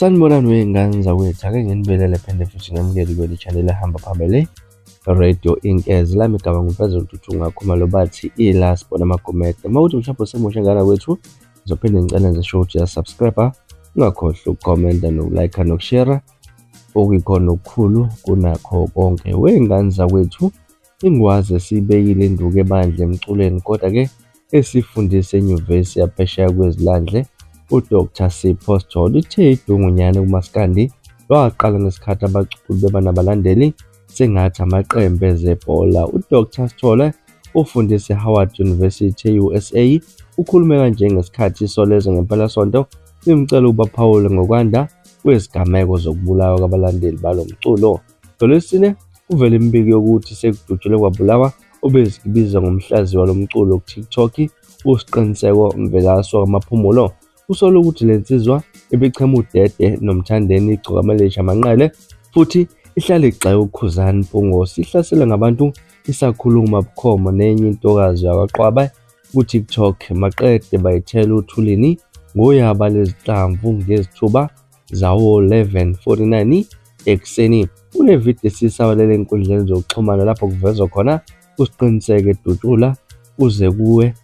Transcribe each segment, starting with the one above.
Sanibonani wey'ngane zakwethu, ake nginibelele phinde futhi ngamukele kweli channel ehamba phambili Radio Inkezi. Lami igama nguMfezelo Ntuthu, ngakhuluma bathi ila sibona amagumede. Mawuthi mhlawumbe usemusha ngana kwethu, ngizophinde ngicela nje show ukuthi ya-subscribe, ungakhohlwa ukukhomenta nokulike nokushare, okuyikhona okukhulu kunakho konke. Wey'ngane zakwethu, ingwazi esiyibekile induku ebandla emculweni, kodwa-ke esifundisa enyuvesi yaphesheya kwezilwandle, uDr Sipho Sithole uthe idungunyane kumaskandi lwaqala ngesikhathi abaculi beba nabalandeli sengathi amaqembu ezebhola. uDr Sithole ufundise eHoward University e-USA. Ukhulume kanje ngesikhathi isolezwe ngempelasonto limcela ukuba Phawule ngokwanda kwezigameko zokubulawa kwabalandeli balo mculo. Ngolwesine kuvela imibiko yokuthi sekudutshulwe kwabulawa obezibizwa ngomhlaziyi walo mculo ku-TikTok uSiqiniseko Mvelaso wamaphumulo. Usola ukuthi le nsizwa ibichema udede nomthandeni igcokamelisha amanqele futhi ihlale igxeka uKhuzani Mpungose, ihlaselwe ngabantu isakhuluma bukhoma nenye intokazi yakwaQwaba ku-TikTok. Maqede bayithela uthulini ngoyaba lezihlamvu ngezithuba zawo 11:49 ekuseni. Kunevidiyo esisabalele enkundleni zokuxhumana lapho kuvezwa khona uSiqiniseko edutshula kuze kuwe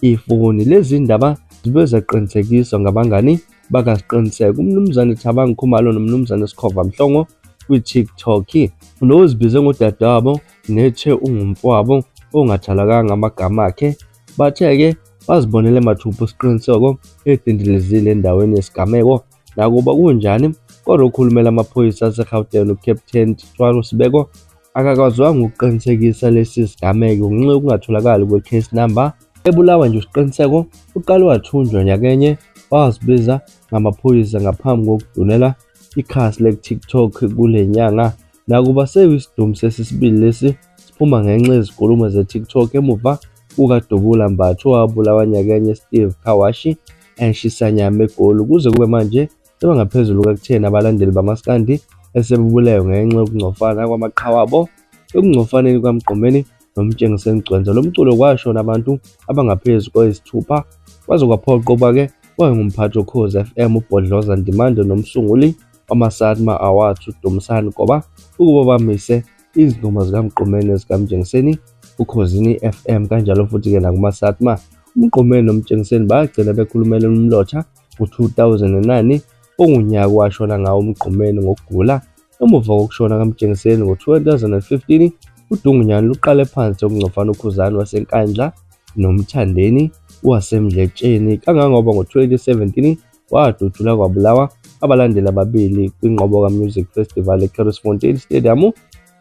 ifoni. Lezi ndaba zibe zaqinisekiswa ngabangani bakaSiqiniseko, umnumzane Thabang Khumalo nomnumzane Sikhova Mhlongo kwi-TikTok. Lo zibize ngodadewabo nethe ungumfowabo ongathalakanga amagama akhe. Bathe-ke bazibonele mathupha uSiqiniseko edindelezile endaweni yesigameko. Nakuba kunjani, kodwa ukhulumela amaphoyisa aseGauteng uCaptain Tshwaru Sibeko akakwazwanga ukuqinisekisa lesi sigameko ngenxa yokungatholakali kwe-case number. Ebulawa nje uSiqiniseko uqale wathunjwa nyakenye wazibiza ngamaphoyisa ngaphambi kokudunela ikhasi le-TikTok kule nyanga. Nakuba seyisidumbu sesibili lesi siphuma ngenxa yezinkulumo ze-TikTok emuva kukaDubula Mbathu owabulawa nyakenye Steve Kawashi eshisanyama eGoli. Kuze kube manje sebangaphezulu kuka-10 abalandeli bamaskandi esebebulewe ngenxa yokungcofana kwamaqhawe abo. Ekungcofaneni kwaMgqumeni nomtshengiseni Mgcwensa lo mculo kwashona abantu abangaphezu kwayisithupha, kwaze kwaphoqa ukuba-ke wayengumphathi wokhozi FM uBhodloza Ndimande nomsunguli wama-SATMA Awards uDumisani Goba ukuba bamise izingoma zikaMgqumeni ezikaMtshengiseni ukhozini FM. Kanjalo futhi-ke nakuma-SATMA uMgqumeni nomtshengiseni bagcina bekhulumela umlotha ngo-2009 ongunyaka washona ngawo uMgqumeni ngokugula. Emuva kokushona kaMtshengiseni ngo-2015 uDungunyane luqale phansi okungcofana uKhuzani waseNkandla nomthandeni waseMdletsheni, kangangoba ngo-2017 wadutshulwa kwabulawa abalandeli ababili kwinqobo ka-Music Festival eCurrisfontein Stadium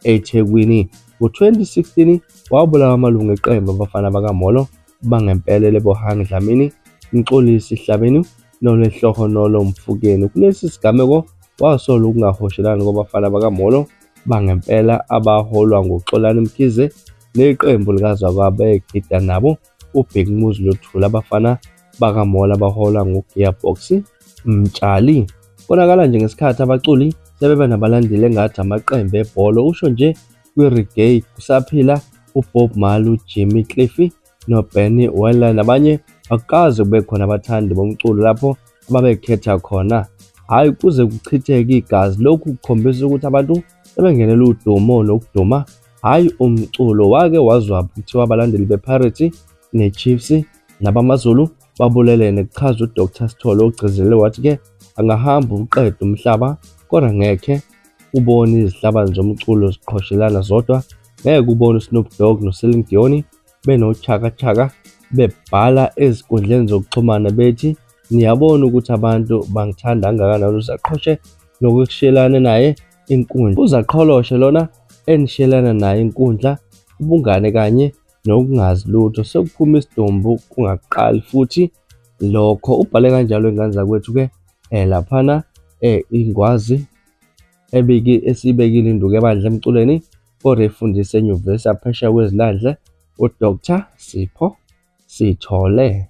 eThekwini. Ngo-2016 wabulawa amalungu eqembu abafana bakaMolo bangempela leBohang Dlamini, Mxolisi Hlabeni noLehlohonolo Mfukeni. Kulesi sigameko wasola ukungahoshelani kwabafana bakaMolo bangempela abaholwa nguXolani Mkhize neqembu likaZakwabo egida nabo uBig Muzi Luthuli. Abafana bakaMolo abaholwa nguGearbox Mtshali. Konakala nje ngesikhathi abaculi sebeba nabalandeli engathi amaqembu ebhola. Usho nje kwi-reggae kusaphila uBob Marley, uJimmy Cliff noBenny Willer nabanye akukaze kube khona abathandi bomculo lapho ababekhetha khona, hhayi kuze kuchitheke igazi. Lokhu kukhombisa ukuthi abantu sebengenela udumo nokuduma, hhayi umculo. Wake wazwapha kuthiwa abalandeli bePirates neChiefs nabamaZulu babulelene, kuchaza uDr Sithole ogcizelele wathi-ke angahamba uqede umhlaba kodwa ngekhe ubone izihlabani zomculo ziqhoshelana zodwa. Ngeke ubone uSnoop Dogg noCeline Dion benochaka chaka bebhala ezinkundleni zokuxhumana bethi niyabona ukuthi abantu bangithanda kangakanani uZaqhoshe nokushelana naye inkundla. uZaqholoshe lona enishelana naye inkundla, ubungane kanye nokungazi lutho sekuphuma isidumbu kungaqali futhi lokho. Ubhale kanjalo ingane zakwethu-ke laphana ingwazi esiyibekile induku ebandla emculweni kodwa efundisa enyuvesi yaphesheya kwezilwandle uDr Sipho Sithole.